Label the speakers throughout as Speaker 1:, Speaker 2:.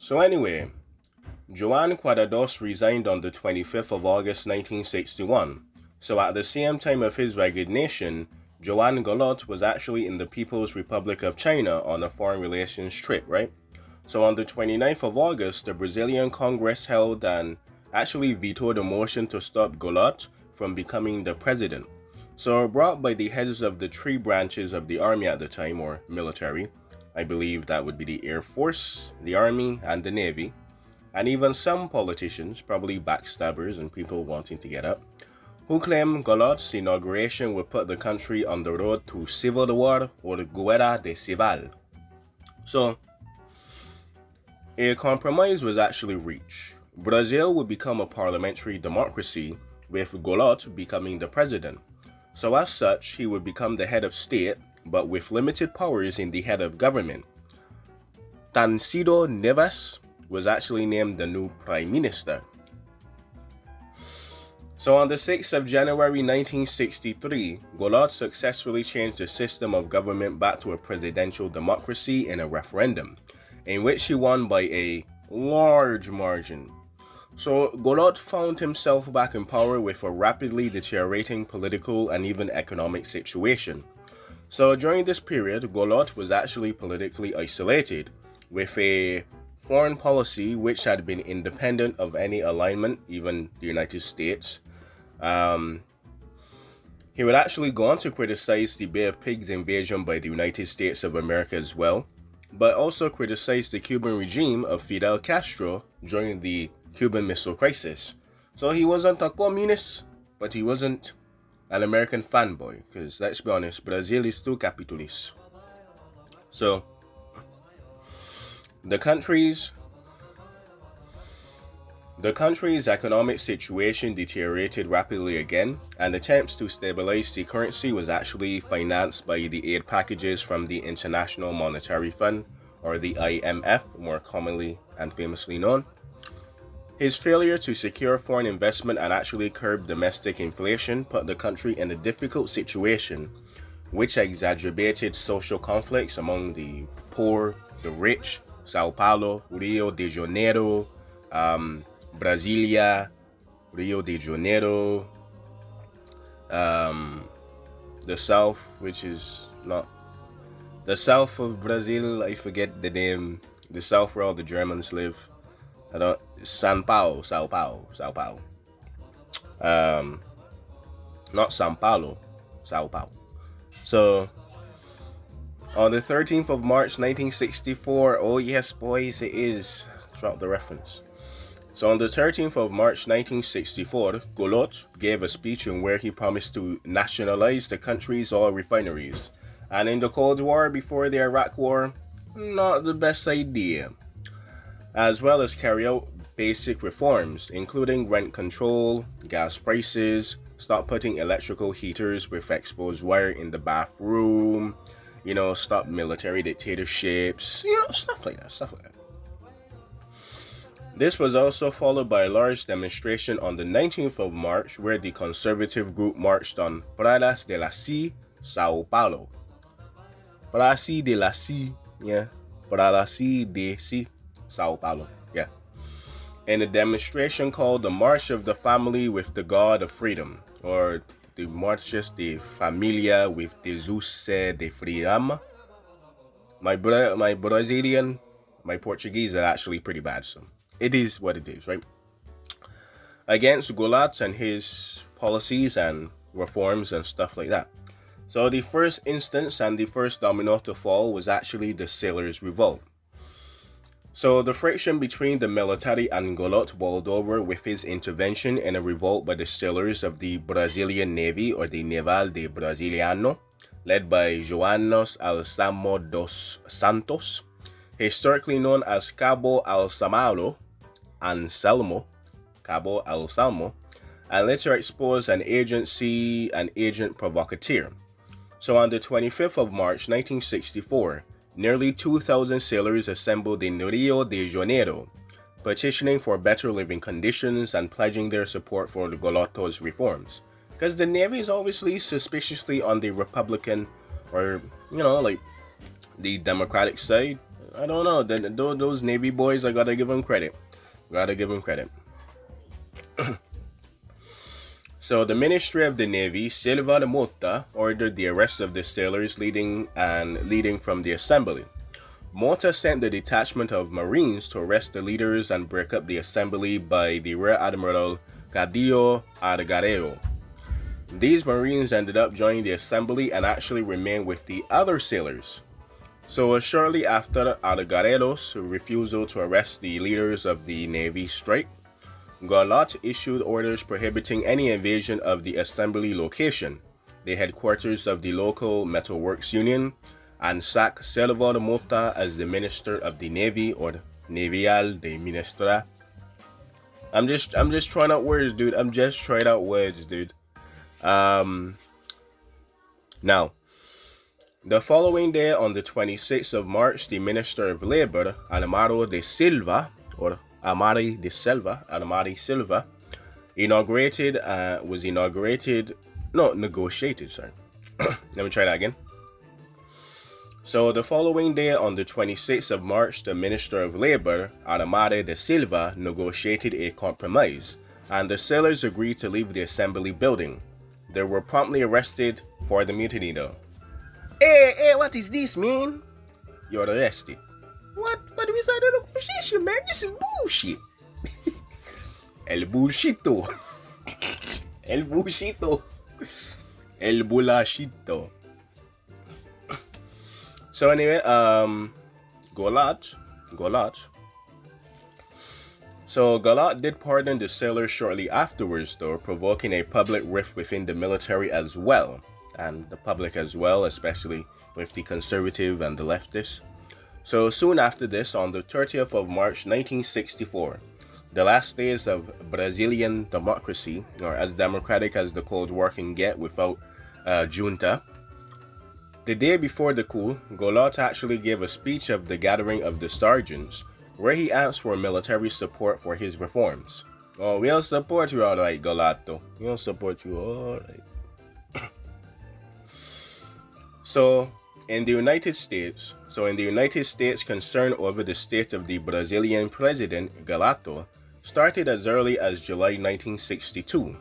Speaker 1: So anyway, Juan Cuadros resigned on the 25th of August 1961. So at the same time of his resignation, Joan Golot was actually in the People's Republic of China on a foreign relations trip, right? So on the 29th of August, the Brazilian Congress held and actually vetoed a motion to stop Golot from becoming the president. So brought by the heads of the three branches of the army at the time, or military. I believe that would be the Air Force, the Army, and the Navy, and even some politicians, probably backstabbers and people wanting to get up, who claim Golot's inauguration would put the country on the road to civil war or guerra de civil. So, a compromise was actually reached. Brazil would become a parliamentary democracy, with Golot becoming the president. So as such, he would become the head of state, but with limited powers in the head of government. Tancredo Neves was actually named the new prime minister. So on the 6th of January 1963, Golot successfully changed the system of government back to a presidential democracy in a referendum, in which he won by a large margin. So Golot found himself back in power with a rapidly deteriorating political and even economic situation. So during this period, Golot was actually politically isolated, with a foreign policy which had been independent of any alignment, even the United States. He would actually go on to criticize the Bay of Pigs invasion by the United States of America as well, but also criticize the Cuban regime of Fidel Castro during the Cuban Missile Crisis. So he wasn't a communist, but he wasn't an American fanboy, because let's be honest, Brazil is too capitalist. So the country's economic situation deteriorated rapidly again, and attempts to stabilize the currency was actually financed by the aid packages from the International Monetary Fund, or the IMF, more commonly and famously known. His failure to secure foreign investment and actually curb domestic inflation put the country in a difficult situation, which exacerbated social conflicts among the poor, the rich, Sao Paulo, Rio de Janeiro, Brasilia, Rio de Janeiro, the south, which is not the south of Brazil, I forget the name, the south where all the Germans live. Sao Paulo. Not Sao Paulo, Sao Paulo. So, on the 13th of March 1964, oh yes boys, it is, drop the reference. So on the 13th of March 1964, Golot gave a speech in where he promised to nationalize the country's oil refineries. And in the Cold War before the Iraq War, not the best idea. As well as carry out basic reforms, including rent control, gas prices, stop putting electrical heaters with exposed wire in the bathroom, stop military dictatorships, stuff like that. This was also followed by a large demonstration on the 19th of March where the conservative group marched on Praças de la Sé, Sao Paulo. Praça de la Sé, Praça de Sé, Sao Paulo, in a demonstration called the March of the Family with the God of Freedom, or the Marches de Familia with Jesus de Freedom. My Brazilian, my Portuguese are actually pretty bad, so it is what it is, right? Against Golot and his policies and reforms and stuff like that. So the first instance and the first domino to fall was actually the Sailors' Revolt. So the friction between the military and Golot boiled over with his intervention in a revolt by the sailors of the Brazilian Navy, or the Naval de Brasiliano, led by Joanos Alçamo dos Santos, historically known as Cabo Anselmo, and later exposed an agent provocateur. So on the 25th of March 1964, nearly 2,000 sailors assembled in Rio de Janeiro, petitioning for better living conditions and pledging their support for the Goloto's reforms. Because the Navy is obviously suspiciously on the Republican, or, the Democratic side. I don't know. Those Navy boys, I gotta give them credit. Gotta give them credit. So the Ministry of the Navy, Silva de Mota, ordered the arrest of the sailors leading from the assembly. Mota sent the detachment of Marines to arrest the leaders and break up the assembly by the Rear Admiral Cadillo Argareo. These Marines ended up joining the assembly and actually remained with the other sailors. So shortly after Argareo's refusal to arrest the leaders of the Navy strike, Galot issued orders prohibiting any invasion of the assembly location, the headquarters of the local metalworks union, and sacked Silva de Mota as the Minister of the Navy, or Navial de Ministra. I'm just trying out words, dude. I'm just trying out words, dude. Now, the following day, on the 26th of March, the Minister of Labor, Almaro de Silva, or Amari Silva, negotiated. Sorry. Let me try that again. So the following day, on the 26th of March, the Minister of Labor, Amari de Silva, negotiated a compromise, and the sailors agreed to leave the assembly building. They were promptly arrested for the mutiny, though. Hey, what is this, man? You're arrested. What? But we started a negotiation, man. This is bullshit. El bullshito. El bullshito. El bullashito. So anyway, Galot. So Galot did pardon the sailors shortly afterwards, though, provoking a public rift within the military as well, and the public as well, especially with the conservative and the leftists. So soon after this, on the 30th of March 1964, the last days of Brazilian democracy, or as democratic as the Cold War can get without junta, the day before the coup, Galot actually gave a speech of the gathering of the sergeants, where he asked for military support for his reforms. Oh, we'll support you alright, Galato. We'll support you alright. So in the United States, concern over the state of the Brazilian president, Galato, started as early as July 1962,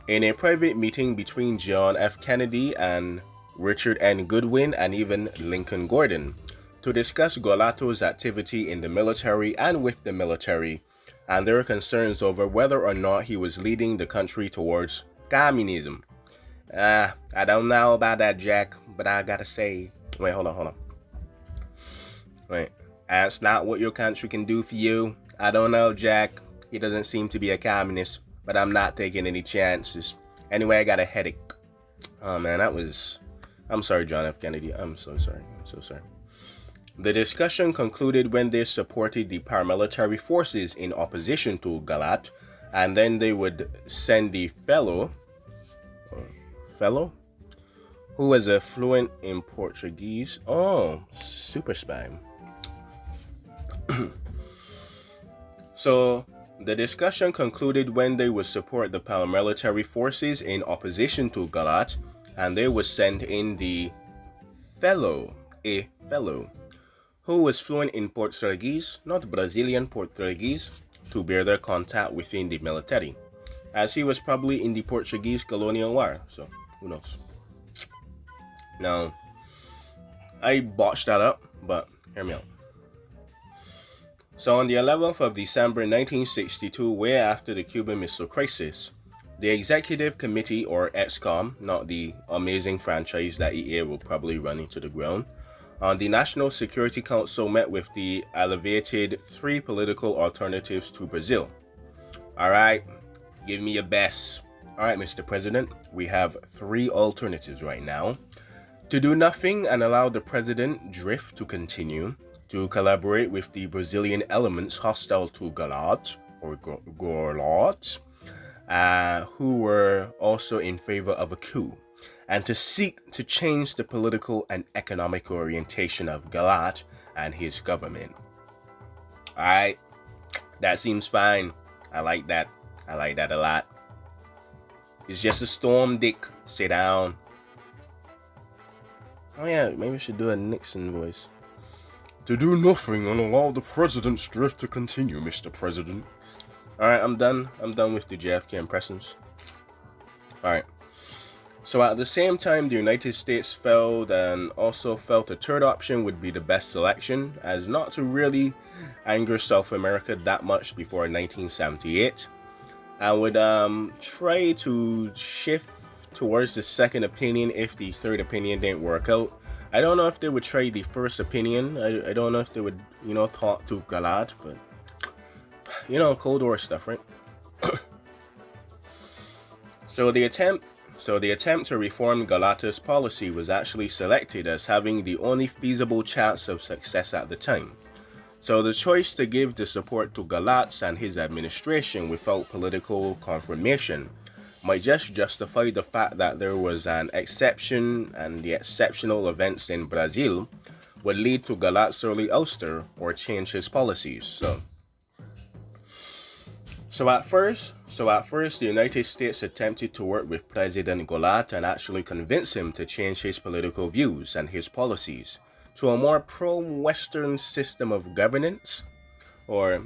Speaker 1: in a private meeting between John F. Kennedy and Richard N. Goodwin and even Lincoln Gordon, to discuss Galato's activity in the military and with the military, and their concerns over whether or not he was leading the country towards communism. I don't know about that, Jack, but I gotta say... Wait, hold on. Wait, that's not what your country can do for you. I don't know, Jack. He doesn't seem to be a communist, but I'm not taking any chances. Anyway, I got a headache. Oh, man, that was... I'm sorry, John F. Kennedy. I'm so sorry. The discussion concluded when they supported the paramilitary forces in opposition to Galot, and then they would send the fellow, who was a fluent in Portuguese. Oh, super spy. So the discussion concluded when they would support the paramilitary forces in opposition to Galot, and they would send in the fellow, who was fluent in Portuguese, not Brazilian Portuguese, to bear their contact within the military, as he was probably in the Portuguese colonial war, so who knows. Now, I botched that up, but hear me out. So on the 11th of December 1962, way after the Cuban Missile Crisis, the Executive Committee, or EXCOM, not the amazing franchise that EA will probably run into the ground, on the National Security Council met with the elevated three political alternatives to Brazil. Alright, give me your best. Alright, Mr. President, we have three alternatives right now. To do nothing and allow the president drift to continue, to collaborate with the Brazilian elements hostile to Galot, or Galot, who were also in favor of a coup, and to seek to change the political and economic orientation of Galot and his government. Alright, that seems fine. I like that a lot. It's just a storm, Dick. Sit down. Oh yeah, maybe we should do a Nixon voice. to do nothing and allow the president's drift to continue, Mr. President. Alright, I'm done. I'm done with the JFK impressions. Alright. So at the same time, the United States failed and also felt a third option would be the best selection, as not to really anger South America that much before 1978, and would try to shift towards the second opinion if the third opinion didn't work out. I don't know if they would try the first opinion. I don't know if they would, talk to Galat, but, Cold War stuff, right? So the attempt to reform Galata's policy was actually selected as having the only feasible chance of success at the time. So the choice to give the support to Galat and his administration without political confirmation might just justify the fact that there was an exception, and the exceptional events in Brazil would lead to Galat's early ouster or change his policies. So at first, the United States attempted to work with President Galat and actually convince him to change his political views and his policies to a more pro-Western system of governance. Or,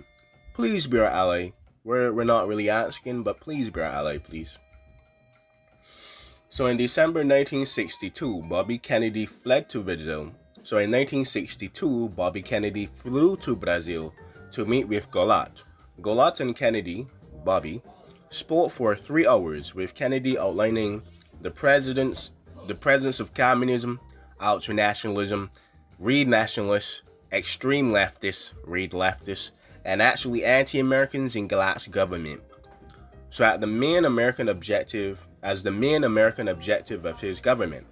Speaker 1: please be our ally. We're not really asking, but please be our ally, please. So in December 1962, Bobby Kennedy fled to Brazil. So in 1962, Bobby Kennedy flew to Brazil to meet with Galat. Galat and Kennedy, Bobby, spoke for 3 hours, with Kennedy outlining the presence of communism, ultranationalism, read nationalists, extreme leftists, read leftists, and actually anti-Americans in Galat's government. So as the main American objective of his government,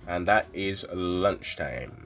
Speaker 1: and that is lunchtime.